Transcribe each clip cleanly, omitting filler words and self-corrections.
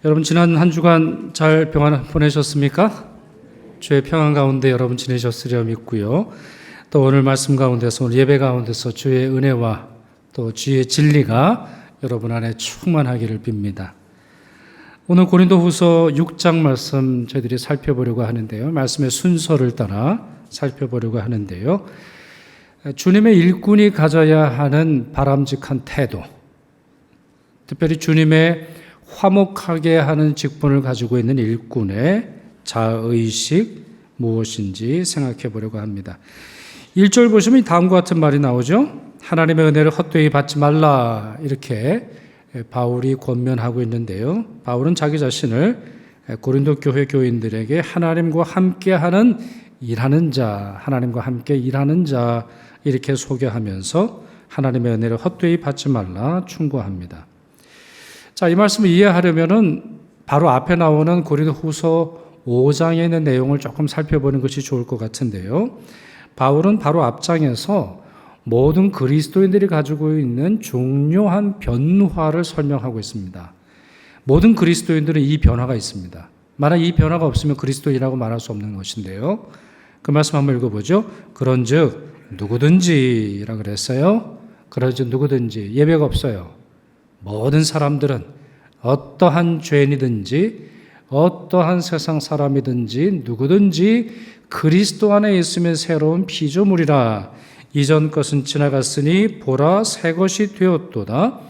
여러분 지난 한 주간 잘 평안 보내셨습니까? 주의 평안 가운데 여러분 지내셨으려 믿고요. 또 오늘 말씀 가운데서 오늘 예배 가운데서 주의 은혜와 또 주의 진리가 여러분 안에 충만하기를 빕니다. 오늘 고린도후서 6장 말씀 저희들이 살펴보려고 하는데요. 말씀의 순서를 따라 살펴보려고 하는데요. 주님의 일꾼이 가져야 하는 바람직한 태도, 특별히 주님의 화목하게 하는 직분을 가지고 있는 일꾼의 자의식 무엇인지 생각해 보려고 합니다. 1절 보시면 다음과 같은 말이 나오죠. 하나님의 은혜를 헛되이 받지 말라, 이렇게 바울이 권면하고 있는데요. 바울은 자기 자신을 고린도 교회 교인들에게 하나님과 함께 일하는 자, 하나님과 함께 일하는 자 이렇게 소개하면서 하나님의 은혜를 헛되이 받지 말라 충고합니다. 자, 이 말씀을 이해하려면은 바로 앞에 나오는 고린도후서 5장에 있는 내용을 조금 살펴보는 것이 좋을 것 같은데요. 바울은 바로 앞장에서 모든 그리스도인들이 가지고 있는 중요한 변화를 설명하고 있습니다. 모든 그리스도인들은 이 변화가 있습니다. 만약 이 변화가 없으면 그리스도인이라고 말할 수 없는 것인데요. 그 말씀 한번 읽어보죠. 그런즉 누구든지라고 그랬어요. 그런즉 누구든지, 예배가 없어요. 모든 사람들은 어떠한 죄인이든지 어떠한 세상 사람이든지 누구든지 그리스도 안에 있으면 새로운 피조물이라. 이전 것은 지나갔으니 보라 새 것이 되었도다.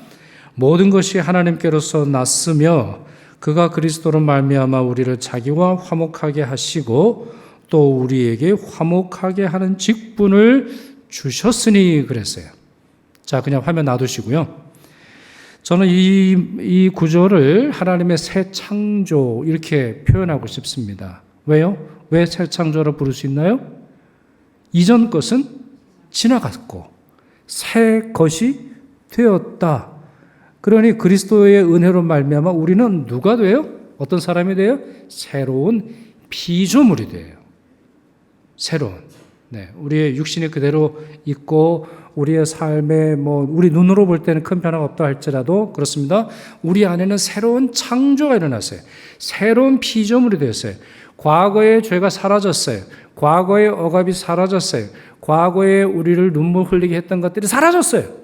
모든 것이 하나님께로서 났으며 그가 그리스도로 말미암아 우리를 자기와 화목하게 하시고 또 우리에게 화목하게 하는 직분을 주셨으니 그랬어요. 자, 그냥 화면 놔두시고요. 저는 이 구조를 하나님의 새 창조 이렇게 표현하고 싶습니다. 왜요? 왜 새 창조를 부를 수 있나요? 이전 것은 지나갔고 새 것이 되었다. 그러니 그리스도의 은혜로 말미암아 우리는 누가 돼요? 어떤 사람이 돼요? 새로운 피조물이 돼요. 새로운. 우리의 육신이 그대로 있고 우리의 삶에 우리 눈으로 볼 때는 큰 변화가 없다 할지라도 그렇습니다. 우리 안에는 새로운 창조가 일어났어요. 새로운 피조물이 되었어요. 과거의 죄가 사라졌어요. 과거의 억압이 사라졌어요. 과거에 우리를 눈물 흘리게 했던 것들이 사라졌어요.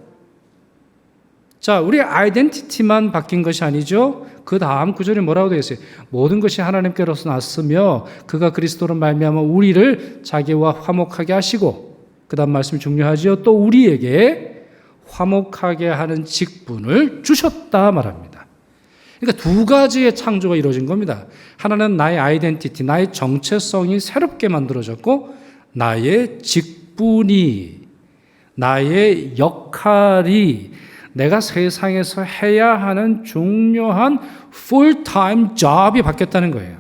자, 우리의 아이덴티티만 바뀐 것이 아니죠. 그 다음 구절이 뭐라고 되어 있어요? 모든 것이 하나님께로서 났으며 그가 그리스도로 말미암아 우리를 자기와 화목하게 하시고, 그 다음 말씀이 중요하죠. 또 우리에게 화목하게 하는 직분을 주셨다 말합니다. 그러니까 두 가지의 창조가 이루어진 겁니다. 하나는 나의 아이덴티티, 나의 정체성이 새롭게 만들어졌고, 나의 직분이, 나의 역할이 내가 세상에서 해야 하는 중요한 풀타임 잡이 바뀌었다는 거예요.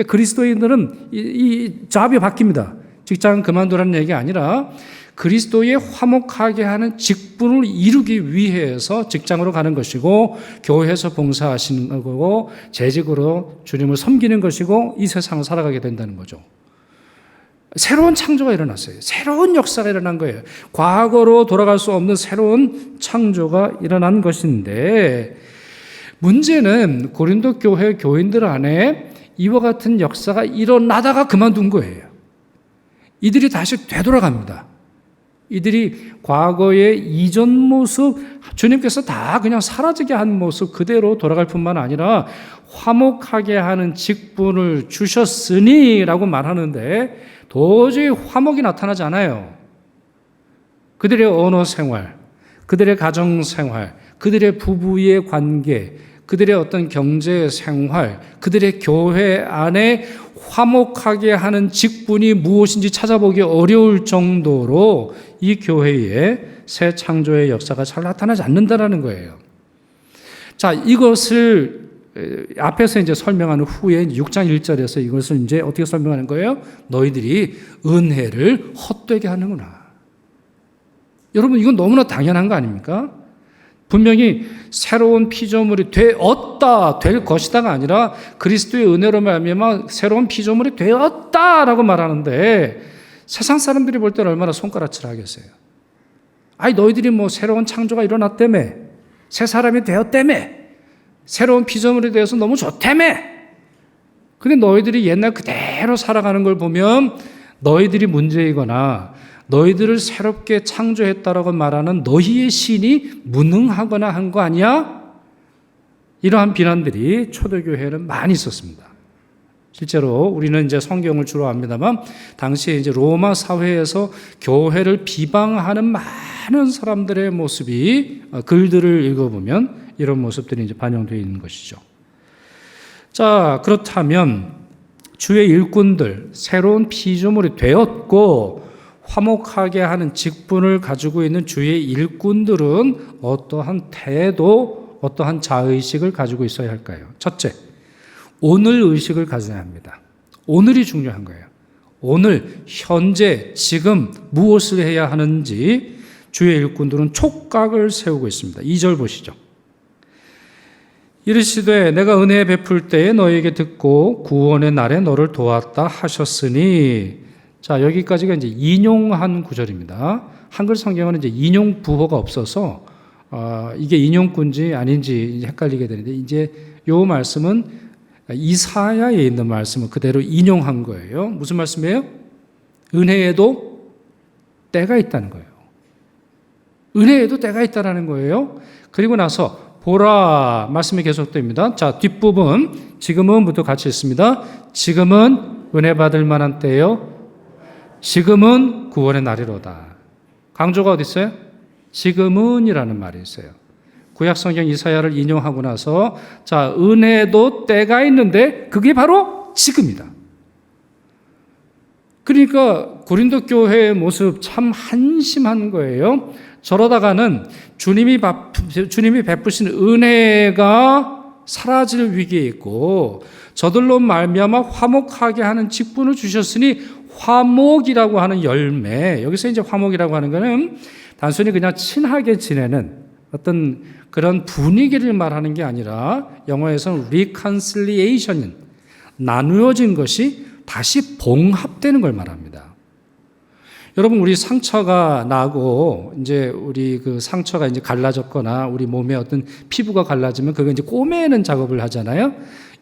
그리스도인들은 이 잡이 바뀝니다. 직장 그만두라는 얘기 아니라 그리스도의 화목하게 하는 직분을 이루기 위해서 직장으로 가는 것이고, 교회에서 봉사하시는 거고, 재직으로 주님을 섬기는 것이고, 이 세상을 살아가게 된다는 거죠. 새로운 창조가 일어났어요. 새로운 역사가 일어난 거예요. 과거로 돌아갈 수 없는 새로운 창조가 일어난 것인데, 문제는 고린도 교회 교인들 안에 이와 같은 역사가 일어나다가 그만둔 거예요. 이들이 다시 되돌아갑니다. 이들이 과거의 이전 모습, 주님께서 다 그냥 사라지게 한 모습 그대로 돌아갈 뿐만 아니라 화목하게 하는 직분을 주셨으니 라고 말하는데 도저히 화목이 나타나지 않아요. 그들의 언어 생활, 그들의 가정 생활, 그들의 부부의 관계, 그들의 어떤 경제 생활, 그들의 교회 안에 화목하게 하는 직분이 무엇인지 찾아보기 어려울 정도로 이 교회에 새 창조의 역사가 잘 나타나지 않는다는 거예요. 자, 이것을 앞에서 이제 설명한 후에 6장 1절에서 이것을 이제 어떻게 설명하는 거예요? 너희들이 은혜를 헛되게 하는구나. 여러분, 이건 너무나 당연한 거 아닙니까? 분명히 새로운 피조물이 되었다, 될 것이다가 아니라 그리스도의 은혜로 말미암아 새로운 피조물이 되었다라고 말하는데, 세상 사람들이 볼 때는 얼마나 손가락질 하겠어요. 아니, 너희들이 새로운 창조가 일어났다며, 새 사람이 되었다며, 새로운 피조물에 대해서 너무 좋다며. 근데 너희들이 옛날 그대로 살아가는 걸 보면 너희들이 문제이거나 너희들을 새롭게 창조했다라고 말하는 너희의 신이 무능하거나 한 거 아니야? 이러한 비난들이 초대교회에는 많이 있었습니다. 실제로 우리는 이제 성경을 주로 압니다만 당시에 이제 로마 사회에서 교회를 비방하는 많은 사람들의 모습이 글들을 읽어보면 이런 모습들이 이제 반영되어 있는 것이죠. 자, 그렇다면 주의 일꾼들, 새로운 피조물이 되었고 화목하게 하는 직분을 가지고 있는 주의 일꾼들은 어떠한 태도, 어떠한 자의식을 가지고 있어야 할까요? 첫째, 오늘 의식을 가져야 합니다. 오늘이 중요한 거예요. 오늘, 현재, 지금 무엇을 해야 하는지 주의 일꾼들은 촉각을 세우고 있습니다. 2절 보시죠. 이르시되 내가 은혜 베풀 때에 너에게 듣고 구원의 날에 너를 도왔다 하셨으니. 자, 여기까지가 이제 인용한 구절입니다. 한글 성경은 이제 인용 부호가 없어서 이게 인용꾼지 아닌지 헷갈리게 되는데, 이제 요 말씀은 이사야에 있는 말씀을 그대로 인용한 거예요. 무슨 말씀이에요? 은혜에도 때가 있다는 거예요. 은혜에도 때가 있다는 거예요. 그리고 나서 보라 말씀이 계속됩니다. 자, 뒷부분 지금은부터 같이 있습니다. 지금은 은혜 받을 만한 때요. 지금은 구원의 날이로다. 강조가 어디 있어요? 지금은이라는 말이 있어요. 구약성경 이사야를 인용하고 나서 자, 은혜도 때가 있는데 그게 바로 지금이다. 그러니까 고린도 교회의 모습 참 한심한 거예요. 저러다가는 주님이 베푸신 은혜가 사라질 위기에 있고 저들로 말미암아 화목하게 하는 직분을 주셨으니 화목이라고 하는 열매, 여기서 이제 화목이라고 하는 것은 단순히 그냥 친하게 지내는 어떤 그런 분위기를 말하는 게 아니라 영어에서는 reconciliation, 나누어진 것이 다시 봉합되는 걸 말합니다. 여러분, 우리 상처가 나고 이제 우리 그 상처가 이제 갈라졌거나 우리 몸에 어떤 피부가 갈라지면 그거 이제 꼬매는 작업을 하잖아요.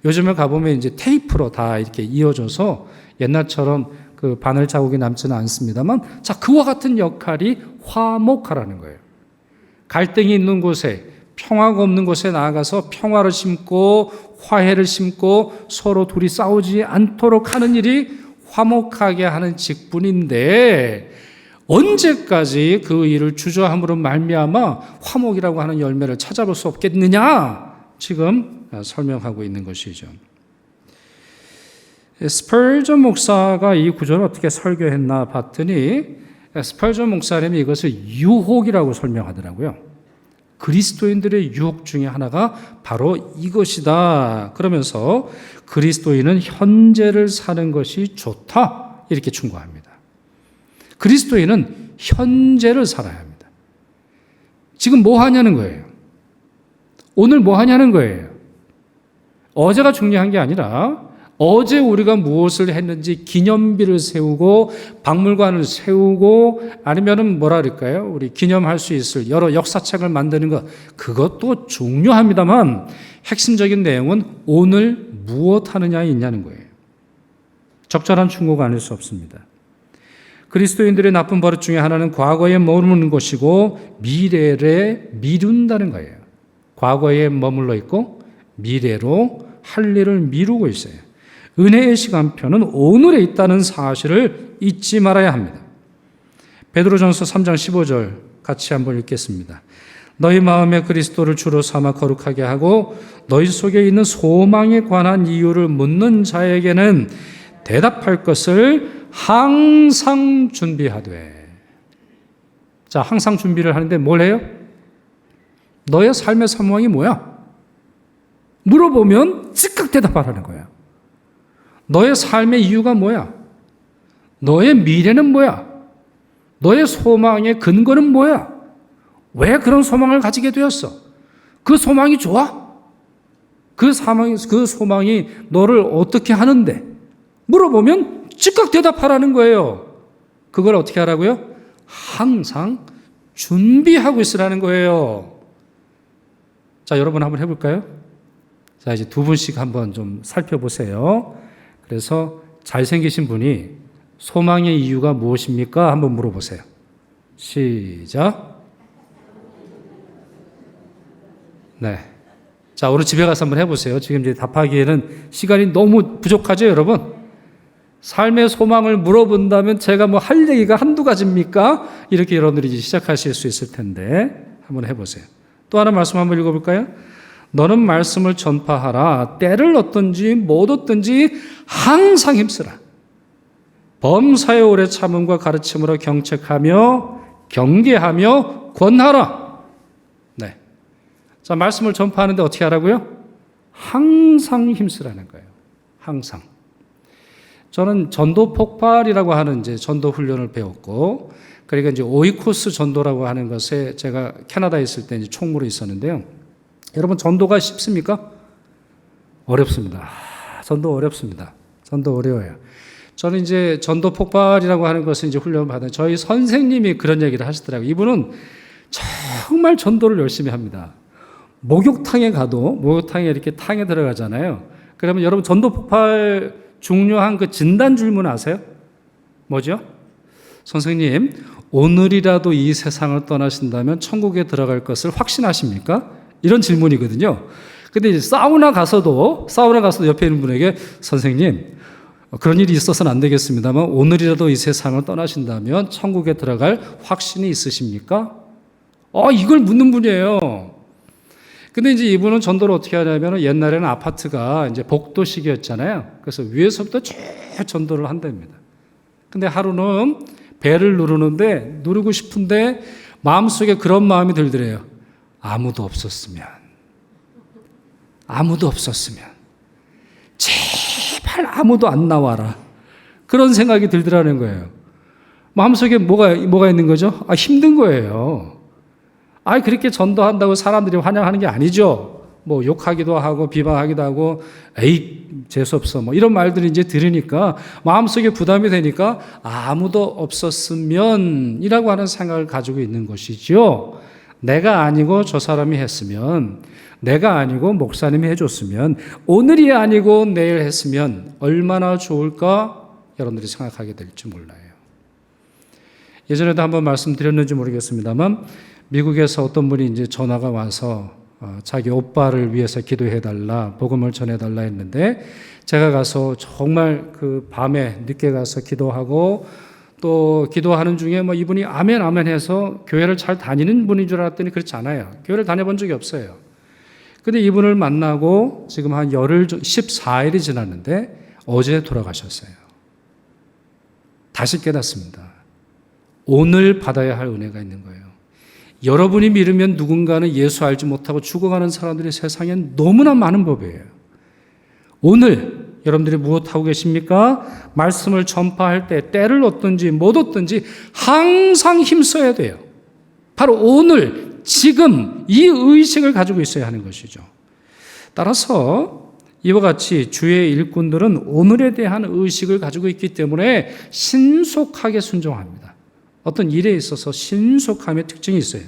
요즘에 가보면 이제 테이프로 다 이렇게 이어줘서 옛날처럼 그 바늘 자국이 남지는 않습니다만, 자, 그와 같은 역할이 화목하라는 거예요. 갈등이 있는 곳에, 평화가 없는 곳에 나아가서 평화를 심고 화해를 심고 서로 둘이 싸우지 않도록 하는 일이 화목하게 하는 직분인데, 언제까지 그 일을 주저함으로 말미암아 화목이라고 하는 열매를 찾아볼 수 없겠느냐, 지금 설명하고 있는 것이죠. 스펄전 목사가 이 구절을 어떻게 설교했나 봤더니 스펄전 목사님이 이것을 유혹이라고 설명하더라고요. 그리스도인들의 유혹 중에 하나가 바로 이것이다. 그러면서 그리스도인은 현재를 사는 것이 좋다, 이렇게 충고합니다. 그리스도인은 현재를 살아야 합니다. 지금 뭐 하냐는 거예요. 오늘 뭐 하냐는 거예요. 어제가 중요한 게 아니라 어제 우리가 무엇을 했는지 기념비를 세우고 박물관을 세우고 아니면은 뭐라 그럴까요? 우리 기념할 수 있을 여러 역사책을 만드는 것, 그것도 중요합니다만 핵심적인 내용은 오늘 무엇 하느냐에 있냐는 거예요. 적절한 충고가 아닐 수 없습니다. 그리스도인들의 나쁜 버릇 중에 하나는 과거에 머무는 것이고 미래를 미룬다는 거예요. 과거에 머물러 있고 미래로 할 일을 미루고 있어요. 은혜의 시간표는 오늘에 있다는 사실을 잊지 말아야 합니다. 베드로전서 3장 15절 같이 한번 읽겠습니다. 너희 마음에 그리스도를 주로 삼아 거룩하게 하고 너희 속에 있는 소망에 관한 이유를 묻는 자에게는 대답할 것을 항상 준비하되. 자, 항상 준비를 하는데 뭘 해요? 너의 삶의 소망이 뭐야? 물어보면 즉각 대답하라는 거야. 너의 삶의 이유가 뭐야? 너의 미래는 뭐야? 너의 소망의 근거는 뭐야? 왜 그런 소망을 가지게 되었어? 그 소망이 좋아? 그 소망이 너를 어떻게 하는데? 물어보면 즉각 대답하라는 거예요. 그걸 어떻게 하라고요? 항상 준비하고 있으라는 거예요. 자, 여러분 한번 해볼까요? 자, 이제 두 분씩 한번 좀 살펴보세요. 그래서 잘생기신 분이 소망의 이유가 무엇입니까? 한번 물어보세요. 시작. 네. 자, 오늘 집에 가서 한번 해보세요. 지금 이제 답하기에는 시간이 너무 부족하죠, 여러분? 삶의 소망을 물어본다면 제가 뭐 할 얘기가 한두 가지입니까? 이렇게 여러분들이 이제 시작하실 수 있을 텐데 한번 해보세요. 또 하나 말씀 한번 읽어볼까요? 너는 말씀을 전파하라. 때를 얻든지 못 얻든지 항상 힘쓰라. 범사에 오래 참음과 가르침으로 경책하며 경계하며 권하라. 네. 자, 말씀을 전파하는데 어떻게 하라고요? 항상 힘쓰라는 거예요. 항상. 저는 전도 폭발이라고 하는 이제 전도 훈련을 배웠고, 그러니까 이제 오이코스 전도라고 하는 것에 제가 캐나다에 있을 때 이제 총무로 있었는데요. 여러분, 전도가 쉽습니까? 어렵습니다. 전도 어렵습니다. 전도 어려워요. 저는 이제 전도 폭발이라고 하는 것을 이제 훈련을 받은 저희 선생님이 그런 얘기를 하시더라고요. 이분은 정말 전도를 열심히 합니다. 목욕탕에 가도 목욕탕에 이렇게 탕에 들어가잖아요. 그러면 여러분 전도 폭발 중요한 그 진단 질문 아세요? 뭐죠? 선생님, 오늘이라도 이 세상을 떠나신다면 천국에 들어갈 것을 확신하십니까? 이런 질문이거든요. 근데 이제 사우나 가서도 옆에 있는 분에게 선생님, 그런 일이 있어서는 안 되겠습니다만 오늘이라도 이 세상을 떠나신다면 천국에 들어갈 확신이 있으십니까? 이걸 묻는 분이에요. 근데 이제 이분은 전도를 어떻게 하냐면 옛날에는 아파트가 이제 복도식이었잖아요. 그래서 위에서부터 쭉 전도를 한답니다. 근데 하루는 벨을 누르고 싶은데 마음속에 그런 마음이 들더래요. 아무도 없었으면. 제발 아무도 안 나와라. 그런 생각이 들더라는 거예요. 마음속에 뭐가 있는 거죠? 힘든 거예요. 그렇게 전도한다고 사람들이 환영하는 게 아니죠. 뭐 욕하기도 하고 비방하기도 하고 에이 재수없어 뭐 이런 말들이 이제 들으니까 마음속에 부담이 되니까 아무도 없었으면 이라고 하는 생각을 가지고 있는 것이죠. 내가 아니고 저 사람이 했으면, 내가 아니고 목사님이 해줬으면, 오늘이 아니고 내일 했으면 얼마나 좋을까 여러분들이 생각하게 될지 몰라요. 예전에도 한번 말씀드렸는지 모르겠습니다만 미국에서 어떤 분이 이제 전화가 와서 자기 오빠를 위해서 기도해달라, 복음을 전해달라 했는데 제가 가서 정말 그 밤에 늦게 가서 기도하고 또 기도하는 중에 뭐 이분이 아멘 아멘 해서 교회를 잘 다니는 분인 줄 알았더니 그렇지 않아요. 교회를 다녀본 적이 없어요. 근데 이분을 만나고 지금 한 14일이 지났는데 어제 돌아가셨어요. 다시 깨닫습니다. 오늘 받아야 할 은혜가 있는 거예요. 여러분이 믿으면 누군가는 예수 알지 못하고 죽어가는 사람들이 세상엔 너무나 많은 법이에요. 오늘 여러분들이 무엇하고 계십니까? 말씀을 전파할 때 때를 얻든지 못 얻든지 항상 힘써야 돼요. 바로 오늘, 지금 이 의식을 가지고 있어야 하는 것이죠. 따라서 이와 같이 주의 일꾼들은 오늘에 대한 의식을 가지고 있기 때문에 신속하게 순종합니다. 어떤 일에 있어서 신속함의 특징이 있어요.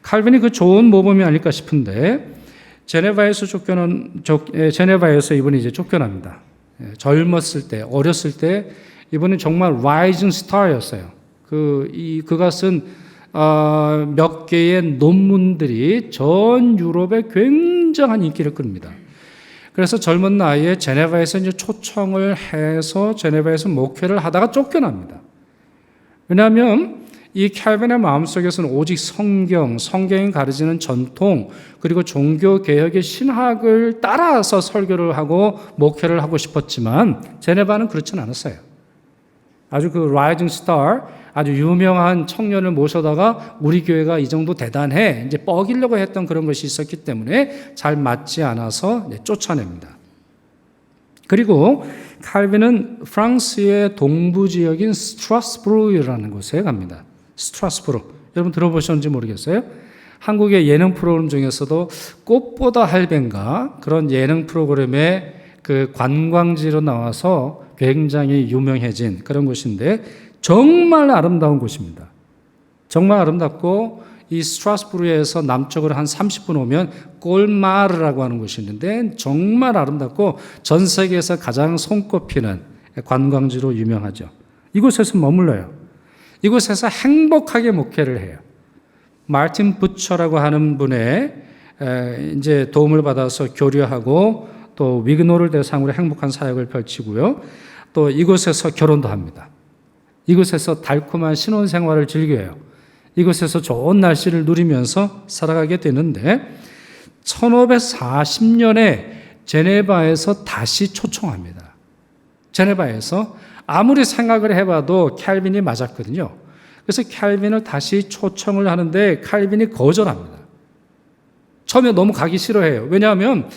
칼빈이 그 좋은 모범이 아닐까 싶은데 제네바에서 이분이 이제 쫓겨납니다. 젊었을 때, 어렸을 때 이분은 정말 라이징 스타였어요. 그가 쓴 몇 개의 논문들이 전 유럽에 굉장한 인기를 끕니다. 그래서 젊은 나이에 제네바에서 이제 초청을 해서 제네바에서 목회를 하다가 쫓겨납니다. 왜냐하면 이 칼빈의 마음속에서는 오직 성경이 가르치는 전통, 그리고 종교개혁의 신학을 따라서 설교를 하고 목회를 하고 싶었지만 제네바는 그렇진 않았어요. 아주 그 라이징 스타, 아주 유명한 청년을 모셔다가 우리 교회가 이 정도 대단해 이제 뻐기려고 했던 그런 것이 있었기 때문에 잘 맞지 않아서 쫓아냅니다. 그리고 칼빈은 프랑스의 동부 지역인 스트라스부르라는 곳에 갑니다. 스트라스부르. 여러분 들어보셨는지 모르겠어요? 한국의 예능 프로그램 중에서도 꽃보다 할배인가 그런 예능 프로그램의 그 관광지로 나와서 굉장히 유명해진 그런 곳인데 정말 아름다운 곳입니다. 정말 아름답고 이 스트라스부르에서 남쪽으로 한 30분 오면 꼴마르라고 하는 곳이 있는데 정말 아름답고 전 세계에서 가장 손꼽히는 관광지로 유명하죠. 이곳에서 머물러요. 이곳에서 행복하게 목회를 해요. 마틴 부처라고 하는 분의 이제 도움을 받아서 교류하고 또 위그노를 대상으로 행복한 사역을 펼치고요. 또 이곳에서 결혼도 합니다. 이곳에서 달콤한 신혼생활을 즐겨요. 이곳에서 좋은 날씨를 누리면서 살아가게 되는데 1540년에 제네바에서 다시 초청합니다. 제네바에서 아무리 생각을 해봐도 캘빈이 맞았거든요. 그래서 캘빈을 다시 초청을 하는데 캘빈이 거절합니다. 처음에 너무 가기 싫어해요. 왜냐하면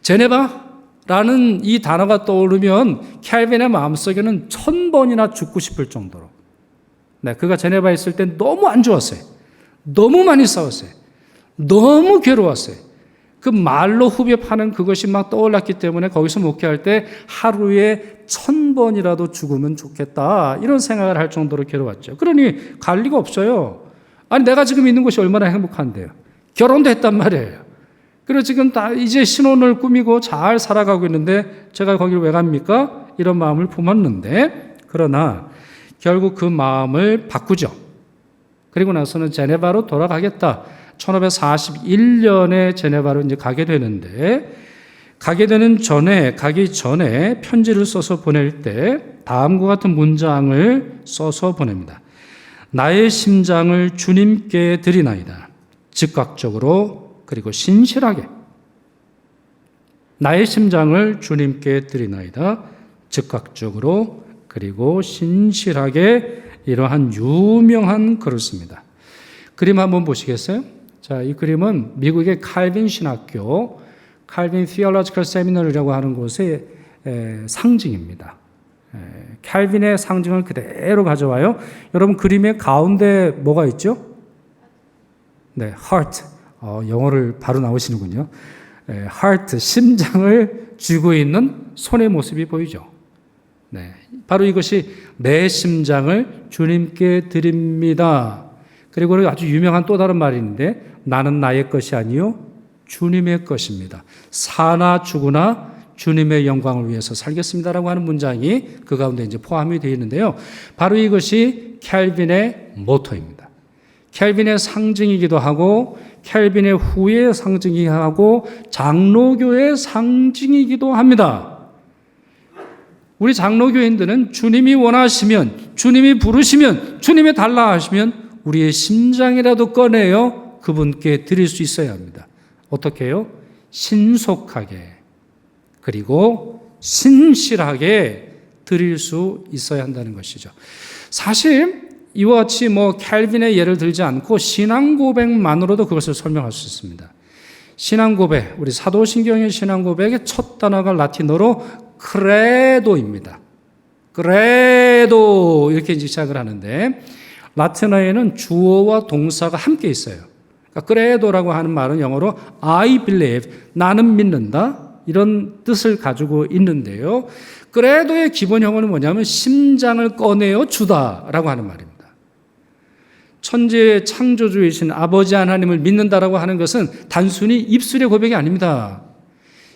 제네바라는 이 단어가 떠오르면 캘빈의 마음속에는 1000번이나 죽고 싶을 정도로. 네, 그가 제네바에 있을 때 너무 안 좋았어요. 너무 많이 싸웠어요. 너무 괴로웠어요. 그 말로 후벼 파는 그것이 막 떠올랐기 때문에 거기서 목회할 때 하루에 1000번이라도 죽으면 좋겠다 이런 생각을 할 정도로 괴로웠죠. 그러니 갈 리가 없어요. 아니 내가 지금 있는 곳이 얼마나 행복한데요. 결혼도 했단 말이에요. 그리고 지금 다 이제 신혼을 꾸미고 잘 살아가고 있는데 제가 거기를 왜 갑니까? 이런 마음을 품었는데 그러나 결국 그 마음을 바꾸죠. 그리고 나서는 제네바로 돌아가겠다. 1541년에 제네바로 이제 가게 되는데 가기 전에 편지를 써서 보낼 때 다음과 같은 문장을 써서 보냅니다. 나의 심장을 주님께 드리나이다. 즉각적으로 그리고 신실하게. 나의 심장을 주님께 드리나이다. 즉각적으로 그리고 신실하게 이러한 유명한 글을 씁니다. 그림 한번 보시겠어요? 자, 이 그림은 미국의 칼빈 신학교, 칼빈 Theological Seminary라고 하는 곳의 상징입니다. 칼빈의 상징을 그대로 가져와요. 여러분 그림의 가운데 뭐가 있죠? 네, heart. 영어를 바로 나오시는군요. heart, 심장을 쥐고 있는 손의 모습이 보이죠. 네, 바로 이것이 내 심장을 주님께 드립니다. 그리고 아주 유명한 또 다른 말이 있는데 나는 나의 것이 아니요 주님의 것입니다. 사나 죽으나 주님의 영광을 위해서 살겠습니다라고 하는 문장이 그 가운데 이제 포함이 되어 있는데요. 바로 이것이 캘빈의 모토입니다. 캘빈의 상징이기도 하고 캘빈의 후예의 상징이기도 하고 장로교의 상징이기도 합니다. 우리 장로교인들은 주님이 원하시면 주님이 부르시면 주님이 달라 하시면 우리의 심장이라도 꺼내어 그분께 드릴 수 있어야 합니다. 어떻게 해요? 신속하게 그리고 신실하게 드릴 수 있어야 한다는 것이죠. 사실 이와 같이 캘빈의 예를 들지 않고 신앙 고백만으로도 그것을 설명할 수 있습니다. 신앙 고백, 우리 사도신경의 신앙 고백의 첫 단어가 라틴어로 크레도입니다. 크레도 이렇게 시작을 하는데 라틴어에는 주어와 동사가 함께 있어요. 그러니까 크레도라고 하는 말은 영어로 I believe, 나는 믿는다 이런 뜻을 가지고 있는데요. 크레도의 기본 형어는 뭐냐면 심장을 꺼내어 주다라고 하는 말입니다. 천지의 창조주이신 아버지 하나님을 믿는다라고 하는 것은 단순히 입술의 고백이 아닙니다.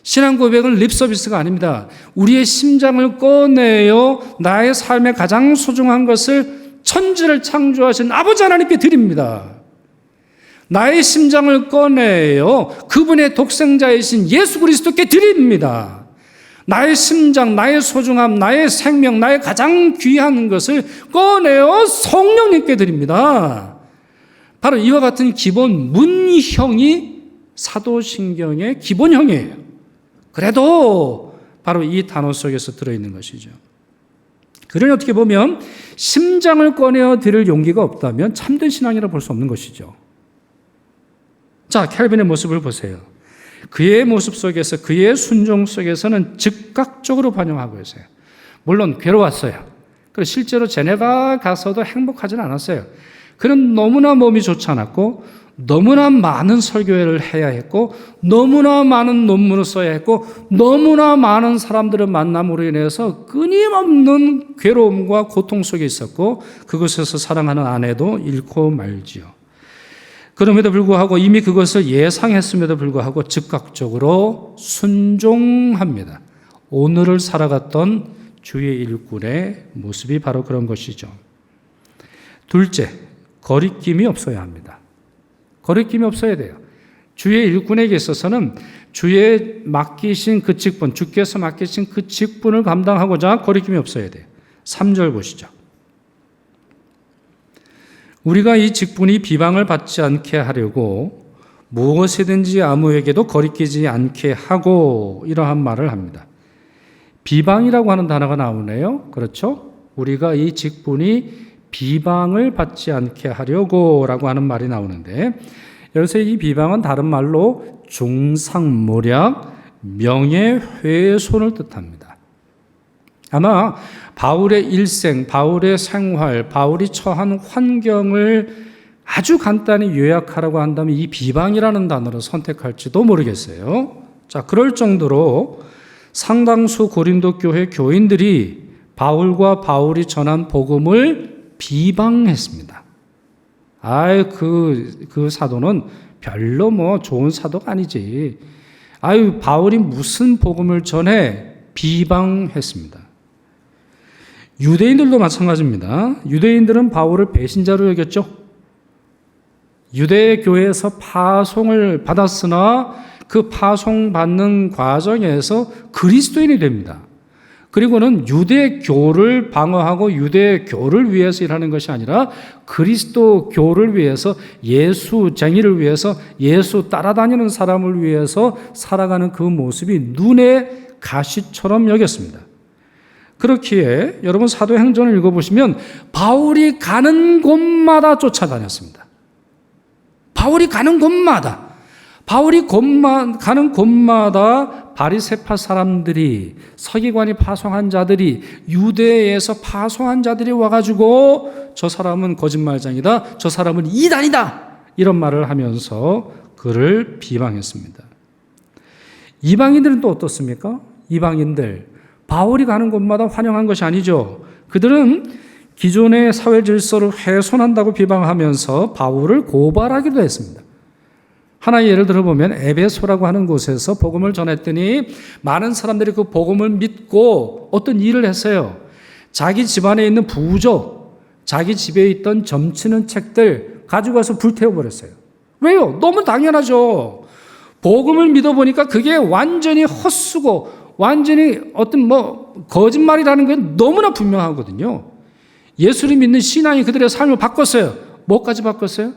신앙 고백은 립 서비스가 아닙니다. 우리의 심장을 꺼내어 나의 삶의 가장 소중한 것을 천지를 창조하신 아버지 하나님께 드립니다. 나의 심장을 꺼내어 그분의 독생자이신 예수 그리스도께 드립니다. 나의 심장, 나의 소중함, 나의 생명, 나의 가장 귀한 것을 꺼내어 성령님께 드립니다. 바로 이와 같은 기본 문형이 사도신경의 기본형이에요. 그래도 바로 이 단어 속에서 들어있는 것이죠. 그러니 어떻게 보면 심장을 꺼내어 드릴 용기가 없다면 참된 신앙이라 볼 수 없는 것이죠. 자, 캘빈의 모습을 보세요. 그의 모습 속에서 그의 순종 속에서는 즉각적으로 반영하고 있어요. 물론 괴로웠어요. 그리고 실제로 제네바 가서도 행복하지는 않았어요. 그는 너무나 몸이 좋지 않았고 너무나 많은 설교회를 해야 했고 너무나 많은 논문을 써야 했고 너무나 많은 사람들을 만남으로 인해서 끊임없는 괴로움과 고통 속에 있었고 그곳에서 사랑하는 아내도 잃고 말지요. 그럼에도 불구하고 이미 그것을 예상했음에도 불구하고 즉각적으로 순종합니다. 오늘을 살아갔던 주의 일꾼의 모습이 바로 그런 것이죠. 둘째, 거리낌이 없어야 합니다. 거리낌이 없어야 돼요. 주의 일꾼에게 있어서는 주의 맡기신 그 직분, 주께서 맡기신 그 직분을 감당하고자 거리낌이 없어야 돼요. 3절 보시죠. 우리가 이 직분이 비방을 받지 않게 하려고 무엇이든지 아무에게도 거리끼지 않게 하고 이러한 말을 합니다. 비방이라고 하는 단어가 나오네요. 그렇죠? 우리가 이 직분이 비방을 받지 않게 하려고 라고 하는 말이 나오는데, 여기서 이 비방은 다른 말로 중상모략, 명예훼손을 뜻합니다. 아마 바울의 일생, 바울의 생활, 바울이 처한 환경을 아주 간단히 요약하라고 한다면 이 비방이라는 단어를 선택할지도 모르겠어요. 자, 그럴 정도로 상당수 고린도 교회 교인들이 바울과 바울이 전한 복음을 비방했습니다. 그 사도는 별로 좋은 사도가 아니지. 바울이 무슨 복음을 전해? 비방했습니다. 유대인들도 마찬가지입니다. 유대인들은 바울을 배신자로 여겼죠. 유대 교회에서 파송을 받았으나 그 파송받는 과정에서 그리스도인이 됩니다. 그리고는 유대교를 방어하고 유대교를 위해서 일하는 것이 아니라 그리스도교를 위해서, 예수쟁이를 위해서, 예수 따라다니는 사람을 위해서 살아가는 그 모습이 눈에 가시처럼 여겼습니다. 그렇기에 여러분 사도행전을 읽어보시면 바울이 가는 곳마다 쫓아다녔습니다. 바울이 가는 곳마다 가는 곳마다 바리새파 사람들이, 서기관이 파송한 자들이, 유대에서 파송한 자들이 와가지고 저 사람은 거짓말장이다, 저 사람은 이단이다, 이런 말을 하면서 그를 비방했습니다. 이방인들은 또 어떻습니까? 이방인들, 바울이 가는 곳마다 환영한 것이 아니죠. 그들은 기존의 사회 질서를 훼손한다고 비방하면서 바울을 고발하기도 했습니다. 하나의 예를 들어보면 에베소라고 하는 곳에서 복음을 전했더니 많은 사람들이 그 복음을 믿고 어떤 일을 했어요. 자기 집안에 있는 부족, 자기 집에 있던 점치는 책들 가지고 가서 불태워버렸어요. 왜요? 너무 당연하죠. 복음을 믿어보니까 그게 완전히 헛수고 완전히 어떤 거짓말이라는 게 너무나 분명하거든요. 예수를 믿는 신앙이 그들의 삶을 바꿨어요. 뭐까지 바꿨어요?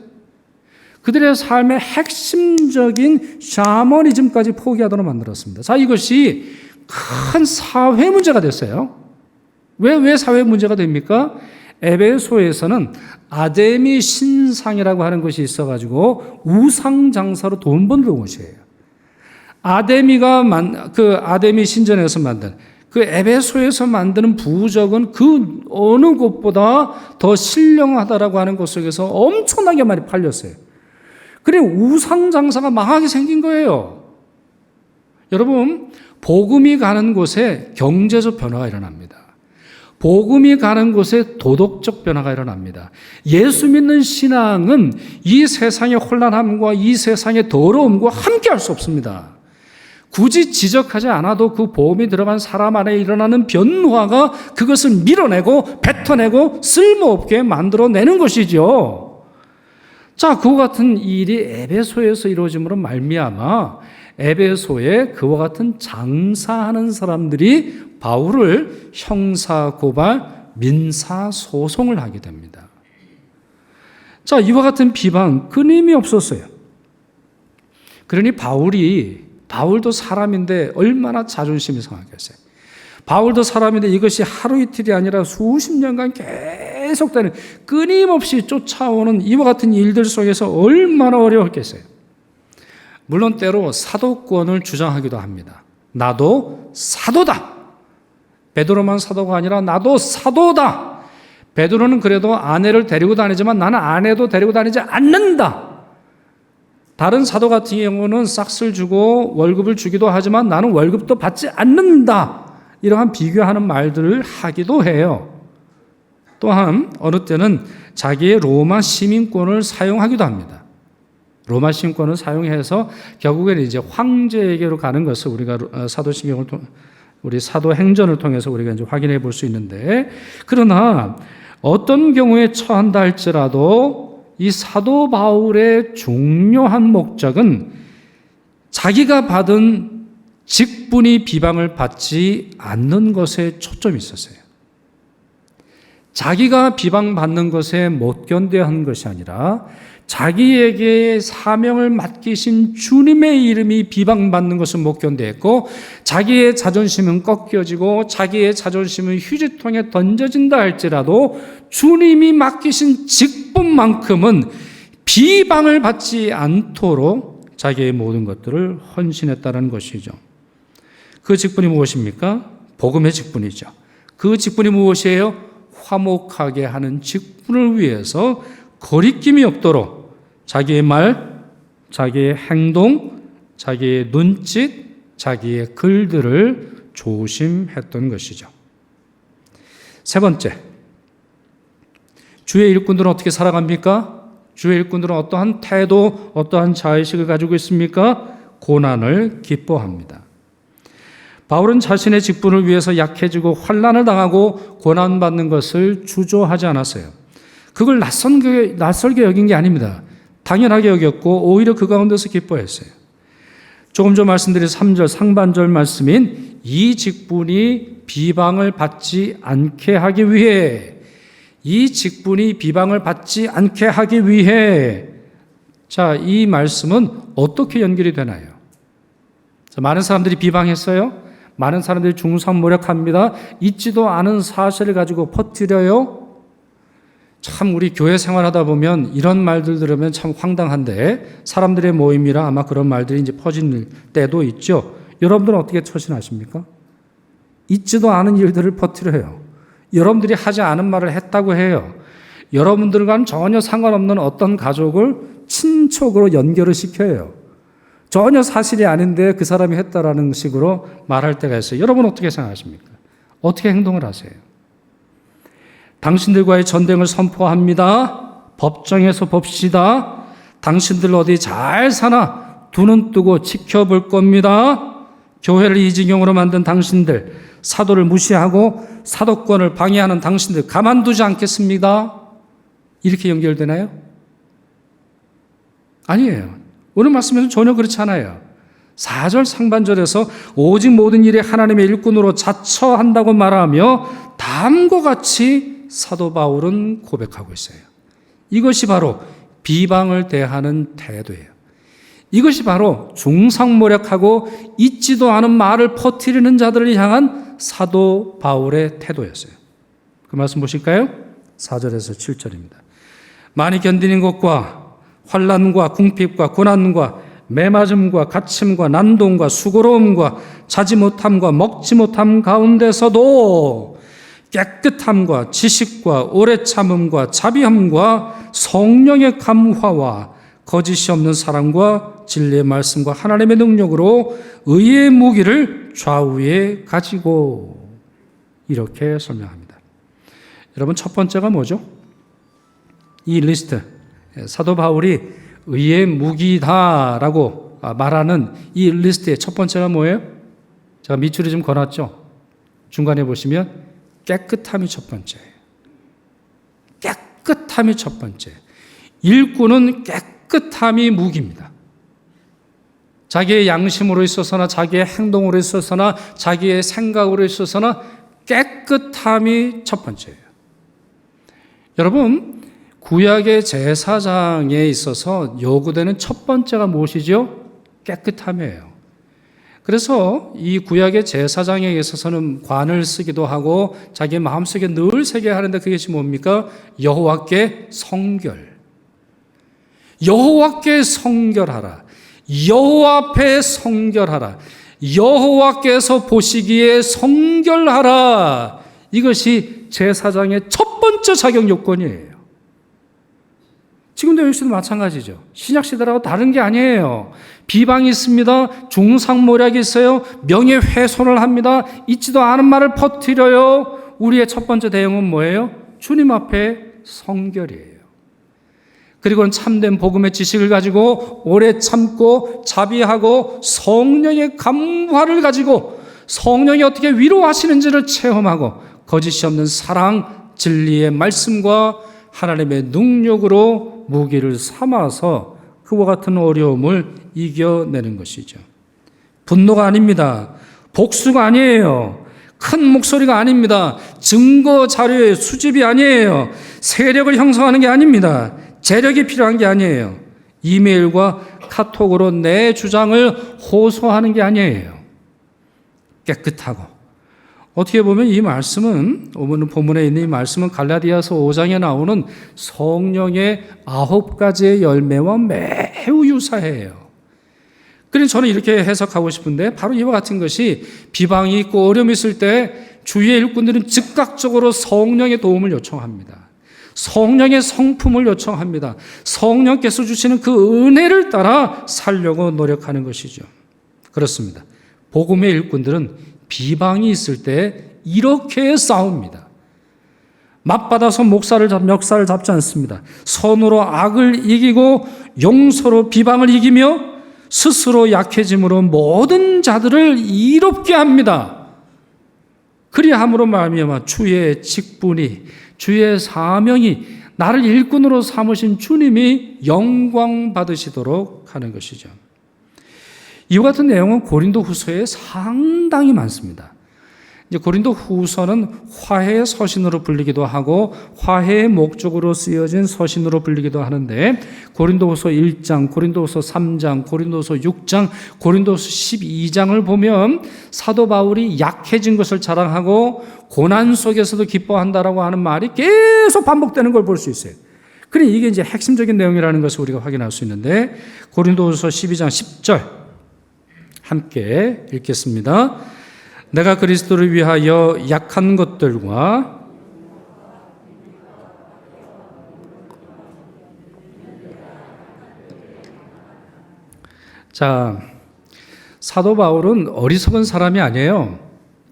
그들의 삶의 핵심적인 샤머니즘까지 포기하도록 만들었습니다. 자, 이것이 큰 사회 문제가 됐어요. 왜 사회 문제가 됩니까? 에베소에서는 아데미 신상이라고 하는 것이 있어가지고 우상 장사로 돈 버는 곳이에요. 아데미 신전에서 만든 그 에베소에서 만드는 부적은 그 어느 곳보다 더 신령하다라고 하는 것 속에서 엄청나게 많이 팔렸어요. 그래 우상 장사가 망하게 생긴 거예요. 여러분, 복음이 가는 곳에 경제적 변화가 일어납니다. 복음이 가는 곳에 도덕적 변화가 일어납니다. 예수 믿는 신앙은 이 세상의 혼란함과 이 세상의 더러움과 함께할 수 없습니다. 굳이 지적하지 않아도 그 복음이 들어간 사람 안에 일어나는 변화가 그것을 밀어내고 뱉어내고 쓸모없게 만들어내는 것이죠. 자, 그와 같은 일이 에베소에서 이루어짐으로 말미암아 에베소에 그와 같은 장사하는 사람들이 바울을 형사고발, 민사소송을 하게 됩니다. 자, 이와 같은 비방 끊임이 없었어요. 그러니 바울도 사람인데 얼마나 자존심이 상하겠어요. 바울도 사람인데 이것이 하루 이틀이 아니라 수십 년간 계속되는 끊임없이 쫓아오는 이와 같은 일들 속에서 얼마나 어려웠겠어요. 물론 때로 사도권을 주장하기도 합니다. 나도 사도다. 베드로만 사도가 아니라 나도 사도다. 베드로는 그래도 아내를 데리고 다니지만 나는 아내도 데리고 다니지 않는다. 다른 사도 같은 경우는 싹쓸 주고 월급을 주기도 하지만 나는 월급도 받지 않는다. 이러한 비교하는 말들을 하기도 해요. 또한 어느 때는 자기의 로마 시민권을 사용하기도 합니다. 로마 신권을 사용해서 결국에는 이제 황제에게로 가는 것을 우리가 우리 사도행전을 통해서 우리가 이제 확인해 볼 수 있는데, 그러나 어떤 경우에 처한다 할지라도 이 사도 바울의 중요한 목적은 자기가 받은 직분이 비방을 받지 않는 것에 초점이 있었어요. 자기가 비방받는 것에 못 견뎌야 하는 것이 아니라 자기에게 사명을 맡기신 주님의 이름이 비방받는 것을 못 견뎌했고, 자기의 자존심은 꺾여지고 자기의 자존심은 휴지통에 던져진다 할지라도 주님이 맡기신 직분만큼은 비방을 받지 않도록 자기의 모든 것들을 헌신했다는 것이죠. 그 직분이 무엇입니까? 복음의 직분이죠. 그 직분이 무엇이에요? 화목하게 하는 직분을 위해서 거리낌이 없도록 자기의 말, 자기의 행동, 자기의 눈짓, 자기의 글들을 조심했던 것이죠. 세 번째, 주의 일꾼들은 어떻게 살아갑니까? 주의 일꾼들은 어떠한 태도, 어떠한 자의식을 가지고 있습니까? 고난을 기뻐합니다. 바울은 자신의 직분을 위해서 약해지고 환난을 당하고 고난받는 것을 주저하지 않았어요. 그걸 낯설게 여긴 게 아닙니다. 당연하게 여겼고 오히려 그 가운데서 기뻐했어요. 조금 전 말씀드린 3절 상반절 말씀인 이 직분이 비방을 받지 않게 하기 위해, 이 직분이 비방을 받지 않게 하기 위해, 자, 이 말씀은 어떻게 연결이 되나요? 자, 많은 사람들이 비방했어요. 많은 사람들이 중상모략합니다. 있지도 않은 사실을 가지고 퍼뜨려요. 참 우리 교회 생활하다 보면 이런 말들 들으면 참 황당한데, 사람들의 모임이라 아마 그런 말들이 이제 퍼질 때도 있죠. 여러분들은 어떻게 처신하십니까? 있지도 않은 일들을 퍼뜨려요. 여러분들이 하지 않은 말을 했다고 해요. 여러분들과는 전혀 상관없는 어떤 가족을 친척으로 연결을 시켜요. 전혀 사실이 아닌데 그 사람이 했다라는 식으로 말할 때가 있어요. 여러분 어떻게 생각하십니까? 어떻게 행동을 하세요? 당신들과의 전쟁을 선포합니다. 법정에서 봅시다. 당신들 어디 잘 사나 두 눈 뜨고 지켜볼 겁니다. 교회를 이지경으로 만든 당신들, 사도를 무시하고 사도권을 방해하는 당신들 가만두지 않겠습니다. 이렇게 연결되나요? 아니에요. 오늘 말씀에서 전혀 그렇지 않아요. 4절 상반절에서 오직 모든 일에 하나님의 일꾼으로 자처한다고 말하며 다음과 같이 사도 바울은 고백하고 있어요. 이것이 바로 비방을 대하는 태도예요. 이것이 바로 중상모략하고 있지도 않은 말을 퍼뜨리는 자들을 향한 사도 바울의 태도였어요. 그 말씀 보실까요? 4절에서 7절입니다. 많이 견디는 것과 환난과 궁핍과 고난과 매맞음과 갇힘과 난동과 수고로움과 자지 못함과 먹지 못함 가운데서도 깨끗함과 지식과 오래 참음과 자비함과 성령의 감화와 거짓이 없는 사랑과 진리의 말씀과 하나님의 능력으로 의의 무기를 좌우에 가지고, 이렇게 설명합니다. 여러분, 첫 번째가 뭐죠? 이 리스트, 사도 바울이 의의 무기다라고 말하는 이 리스트의 첫 번째가 뭐예요? 제가 밑줄을 좀 걸었죠? 중간에 보시면 깨끗함이 첫 번째예요. 깨끗함이 첫 번째. 일꾼은 깨끗함이 무기입니다. 자기의 양심으로 있어서나 자기의 행동으로 있어서나 자기의 생각으로 있어서나 깨끗함이 첫 번째예요. 여러분, 구약의 제사장에 있어서 요구되는 첫 번째가 무엇이죠? 깨끗함이에요. 그래서 이 구약의 제사장에 있어서는 관을 쓰기도 하고 자기 마음속에 늘 새게 하는데, 그것이 뭡니까? 여호와께 성결. 여호와께 성결하라. 여호와 앞에 성결하라. 여호와께서 보시기에 성결하라. 이것이 제사장의 첫 번째 자격 요건이에요. 지금도 역시도 마찬가지죠. 신약시대라고 다른 게 아니에요. 비방이 있습니다. 중상모략이 있어요. 명예훼손을 합니다. 있지도 않은 말을 퍼뜨려요. 우리의 첫 번째 대응은 뭐예요? 주님 앞에 성결이에요. 그리고는 참된 복음의 지식을 가지고 오래 참고 자비하고 성령의 감화를 가지고 성령이 어떻게 위로하시는지를 체험하고 거짓이 없는 사랑, 진리의 말씀과 하나님의 능력으로 무기를 삼아서 그와 같은 어려움을 이겨내는 것이죠. 분노가 아닙니다. 복수가 아니에요. 큰 목소리가 아닙니다. 증거 자료의 수집이 아니에요. 세력을 형성하는 게 아닙니다. 재력이 필요한 게 아니에요. 이메일과 카톡으로 내 주장을 호소하는 게 아니에요. 깨끗하고. 어떻게 보면 이 말씀은, 오늘 본문에 있는 이 말씀은 갈라디아서 5장에 나오는 성령의 9가지의 열매와 매우 유사해요. 그래서 저는 이렇게 해석하고 싶은데, 바로 이와 같은 것이 비방이 있고 어려움이 있을 때 주위의 일꾼들은 즉각적으로 성령의 도움을 요청합니다. 성령의 성품을 요청합니다. 성령께서 주시는 그 은혜를 따라 살려고 노력하는 것이죠. 그렇습니다. 복음의 일꾼들은 비방이 있을 때 이렇게 싸웁니다. 맞받아서 멱살을 잡지 않습니다. 선으로 악을 이기고 용서로 비방을 이기며 스스로 약해짐으로 모든 자들을 이롭게 합니다. 그리함으로 말미암아 주의 직분이, 주의 사명이, 나를 일꾼으로 삼으신 주님이 영광 받으시도록 하는 것이죠. 이와 같은 내용은 고린도후서에 상당히 많습니다. 이제 고린도후서는 화해의 서신으로 불리기도 하고 화해의 목적으로 쓰여진 서신으로 불리기도 하는데, 고린도후서 1장, 고린도후서 3장, 고린도후서 6장, 고린도후서 12장을 보면 사도 바울이 약해진 것을 자랑하고 고난 속에서도 기뻐한다라고 하는 말이 계속 반복되는 걸 볼 수 있어요. 그래, 이게 이제 핵심적인 내용이라는 것을 우리가 확인할 수 있는데, 고린도후서 12장 10절 함께 읽겠습니다. 내가 그리스도를 위하여 약한 것들과 자, 사도 바울은 어리석은 사람이 아니에요.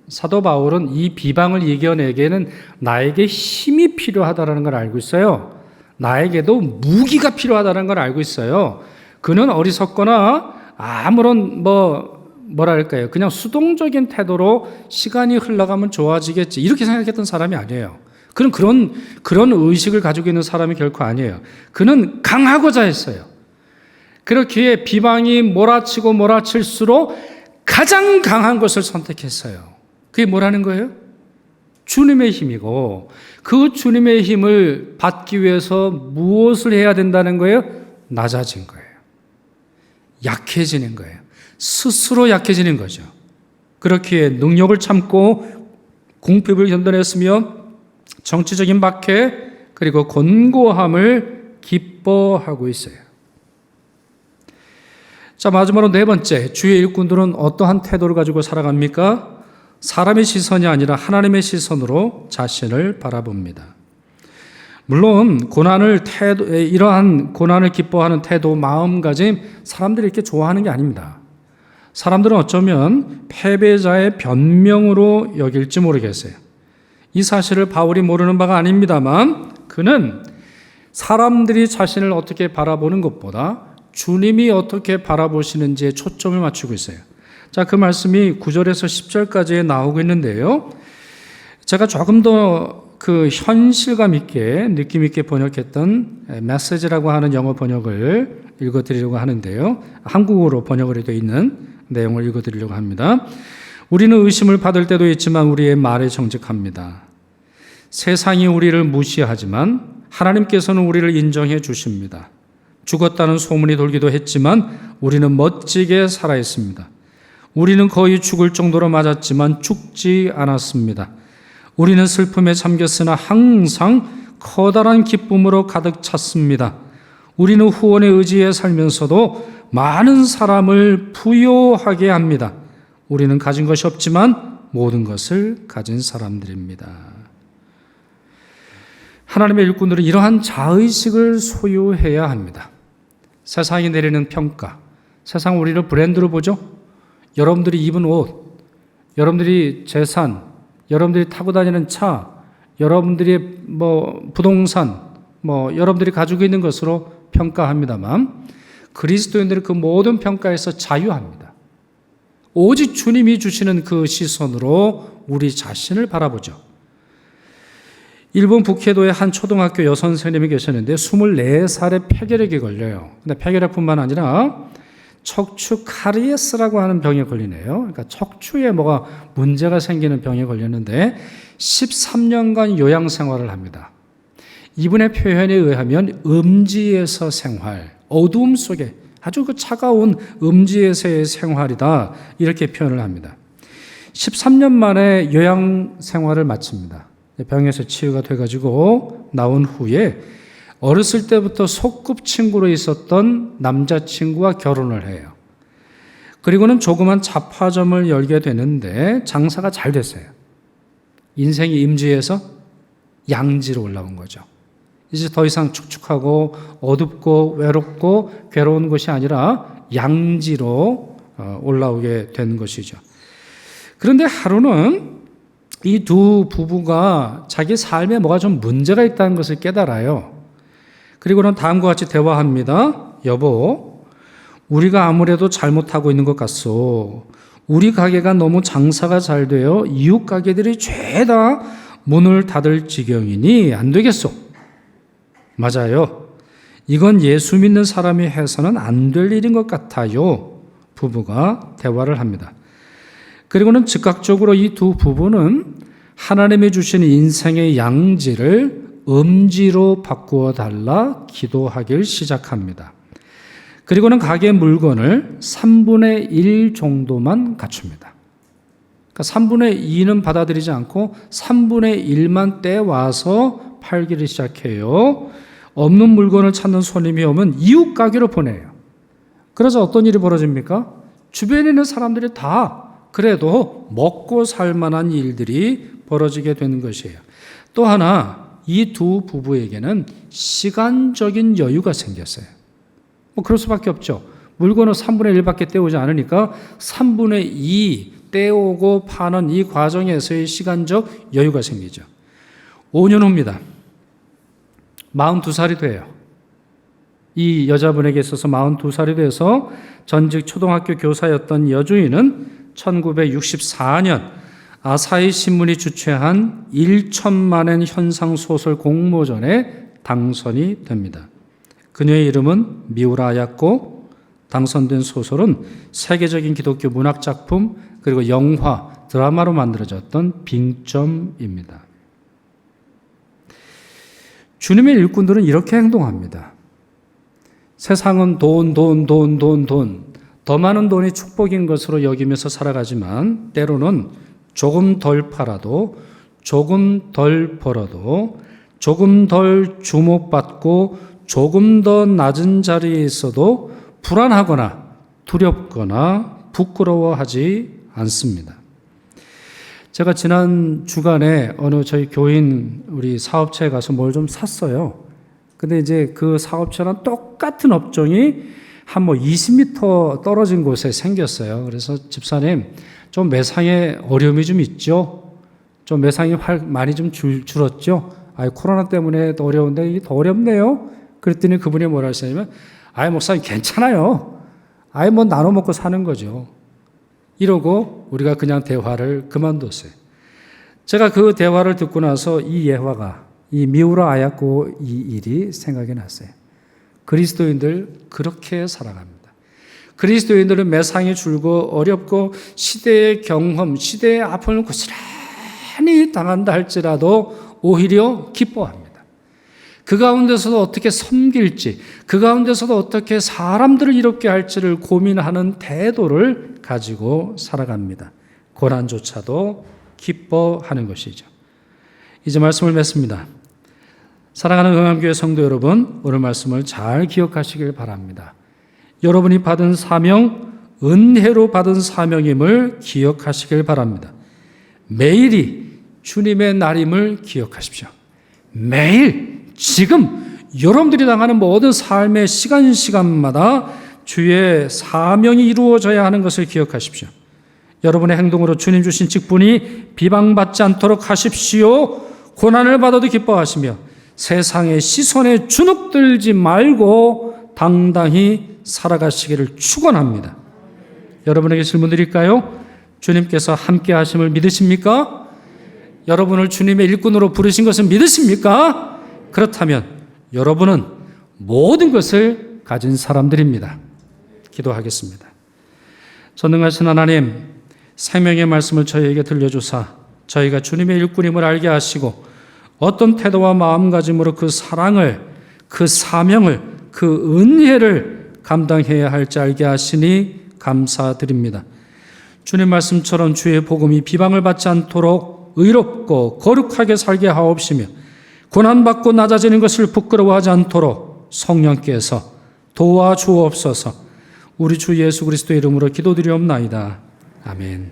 사도 바울은 이 비방을 이겨내기에는 나에게 힘이 필요하다는 걸 알고 있어요. 나에게도 무기가 필요하다는 걸 알고 있어요. 그는 어리석거나 아무런 뭐랄까요, 그냥 수동적인 태도로 시간이 흘러가면 좋아지겠지 이렇게 생각했던 사람이 아니에요. 그는 그런 의식을 가지고 있는 사람이 결코 아니에요. 그는 강하고자 했어요. 그렇기에 비방이 몰아칠수록 가장 강한 것을 선택했어요. 그게 뭐라는 거예요? 주님의 힘이고, 그 주님의 힘을 받기 위해서 무엇을 해야 된다는 거예요? 낮아진 거예요. 약해지는 거예요. 스스로 약해지는 거죠. 그렇기에 능력을 참고 궁핍을 견뎌냈으며 정치적인 박해 그리고 곤고함을 기뻐하고 있어요. 자, 마지막으로 네 번째, 주의 일꾼들은 어떠한 태도를 가지고 살아갑니까? 사람의 시선이 아니라 하나님의 시선으로 자신을 바라봅니다. 물론 이러한 고난을 기뻐하는 태도, 마음가짐, 사람들이 이렇게 좋아하는 게 아닙니다. 사람들은 어쩌면 패배자의 변명으로 여길지 모르겠어요. 이 사실을 바울이 모르는 바가 아닙니다만, 그는 사람들이 자신을 어떻게 바라보는 것보다 주님이 어떻게 바라보시는지에 초점을 맞추고 있어요. 자, 그 말씀이 9절에서 10절까지 나오고 있는데요. 제가 조금 더 그 현실감 있게, 느낌 있게 번역했던 메시지라고 하는 영어 번역을 읽어드리려고 하는데요. 한국어로 번역을 되어 있는 내용을 읽어드리려고 합니다. 우리는 의심을 받을 때도 있지만 우리의 말에 정직합니다. 세상이 우리를 무시하지만 하나님께서는 우리를 인정해 주십니다. 죽었다는 소문이 돌기도 했지만 우리는 멋지게 살아있습니다. 우리는 거의 죽을 정도로 맞았지만 죽지 않았습니다. 우리는 슬픔에 잠겼으나 항상 커다란 기쁨으로 가득 찼습니다. 우리는 후원의 의지에 살면서도 많은 사람을 부요하게 합니다. 우리는 가진 것이 없지만 모든 것을 가진 사람들입니다. 하나님의 일꾼들은 이러한 자의식을 소유해야 합니다. 세상이 내리는 평가, 세상 우리를 브랜드로 보죠. 여러분들이 입은 옷, 여러분들이 재산, 여러분들이 타고 다니는 차, 여러분들이 부동산, 여러분들이 가지고 있는 것으로 평가합니다만 그리스도인들은 그 모든 평가에서 자유합니다. 오직 주님이 주시는 그 시선으로 우리 자신을 바라보죠. 일본 북해도의 한 초등학교 여선생님이 계셨는데 24살에 폐결핵이 걸려요. 근데 폐결핵뿐만 아니라 척추 카리에스라고 하는 병에 걸리네요. 그러니까 척추에 뭐가 문제가 생기는 병에 걸렸는데 13년간 요양 생활을 합니다. 이분의 표현에 의하면 음지에서 생활, 어두움 속에 아주 그 차가운 음지에서의 생활이다, 이렇게 표현을 합니다. 13년 만에 요양 생활을 마칩니다. 병에서 치유가 돼가지고 나온 후에 어렸을 때부터 소꿉친구로 있었던 남자친구와 결혼을 해요. 그리고는 조그만 잡화점을 열게 되는데 장사가 잘 됐어요. 인생이 임지에서 양지로 올라온 거죠. 이제 더 이상 축축하고 어둡고 외롭고 괴로운 것이 아니라 양지로 올라오게 된 것이죠. 그런데 하루는 이 두 부부가 자기 삶에 뭐가 좀 문제가 있다는 것을 깨달아요. 그리고는 다음과 같이 대화합니다. 여보, 우리가 아무래도 잘못하고 있는 것 같소. 우리 가게가 너무 장사가 잘 되어 이웃 가게들이 죄다 문을 닫을 지경이니 안 되겠소. 맞아요. 이건 예수 믿는 사람이 해서는 안 될 일인 것 같아요. 부부가 대화를 합니다. 그리고는 즉각적으로 이 두 부부는 하나님이 주신 인생의 양지를 음지로 바꾸어 달라 기도하길 시작합니다. 그리고는 가게 물건을 3분의 1 정도만 갖춥니다. 그러니까 3분의 2는 받아들이지 않고 3분의 1만 떼와서 팔기를 시작해요. 없는 물건을 찾는 손님이 오면 이웃 가게로 보내요. 그래서 어떤 일이 벌어집니까? 주변에 있는 사람들이 다 그래도 먹고 살 만한 일들이 벌어지게 되는 것이에요. 또 하나, 이 두 부부에게는 시간적인 여유가 생겼어요. 뭐 그럴 수밖에 없죠. 물건을 3분의 1밖에 떼오지 않으니까 3분의 2 떼오고 파는 이 과정에서의 시간적 여유가 생기죠. 5년 후입니다. 42살이 돼요. 이 여자분에게 있어서 42살이 돼서 전직 초등학교 교사였던 여주인은 1964년 아사히 신문이 주최한 1천만엔 현상소설 공모전에 당선이 됩니다. 그녀의 이름은 미우라 아야코. 당선된 소설은 세계적인 기독교 문학작품 그리고 영화, 드라마로 만들어졌던 빙점입니다. 주님의 일꾼들은 이렇게 행동합니다. 세상은 돈. 더 많은 돈이 축복인 것으로 여기면서 살아가지만 때로는 조금 덜 팔아도, 조금 덜 벌어도, 조금 덜 주목받고 조금 더 낮은 자리에 있어도 불안하거나 두렵거나 부끄러워하지 않습니다. 제가 지난 주간에 어느 저희 교인 우리 사업체에 가서 뭘 좀 샀어요. 근데 이제 그 사업체랑 똑같은 업종이 한 20m 떨어진 곳에 생겼어요. 그래서 집사님, 좀 매상에 어려움이 좀 있죠? 좀 매상이 많이 좀 줄었죠? 코로나 때문에 더 어려운데 이게 더 어렵네요? 그랬더니 그분이 뭐라 하시냐면, 목사님 괜찮아요. 뭐 나눠 먹고 사는 거죠. 이러고 우리가 그냥 대화를 그만뒀어요. 제가 그 대화를 듣고 나서 이 예화가, 이 미우라 아야코 이 일이 생각이 났어요. 그리스도인들 그렇게 살아갑니다. 그리스도인들은 매상이 줄고 어렵고 시대의 경험, 시대의 아픔을 고스란히 당한다 할지라도 오히려 기뻐합니다. 그 가운데서도 어떻게 섬길지, 그 가운데서도 어떻게 사람들을 이롭게 할지를 고민하는 태도를 가지고 살아갑니다. 고난조차도 기뻐하는 것이죠. 이제 말씀을 맺습니다. 사랑하는 응암교회 성도 여러분, 오늘 말씀을 잘 기억하시길 바랍니다. 여러분이 받은 사명, 은혜로 받은 사명임을 기억하시길 바랍니다. 매일이 주님의 날임을 기억하십시오. 매일, 지금 여러분들이 당하는 모든 삶의 시간마다 주의 사명이 이루어져야 하는 것을 기억하십시오. 여러분의 행동으로 주님 주신 직분이 비방받지 않도록 하십시오. 고난을 받아도 기뻐하시며 세상의 시선에 주눅들지 말고 당당히 살아가시기를 축원합니다. 여러분에게 질문 드릴까요? 주님께서 함께 하심을 믿으십니까? 여러분을 주님의 일꾼으로 부르신 것을 믿으십니까? 그렇다면 여러분은 모든 것을 가진 사람들입니다. 기도하겠습니다. 전능하신 하나님, 생명의 말씀을 저희에게 들려주사 저희가 주님의 일꾼임을 알게 하시고 어떤 태도와 마음가짐으로 그 사랑을, 그 사명을, 그 은혜를 감당해야 할지 알게 하시니 감사드립니다. 주님 말씀처럼 주의 복음이 비방을 받지 않도록 의롭고 거룩하게 살게 하옵시며 고난받고 낮아지는 것을 부끄러워하지 않도록 성령께서 도와주옵소서. 우리 주 예수 그리스도의 이름으로 기도드리옵나이다. 아멘.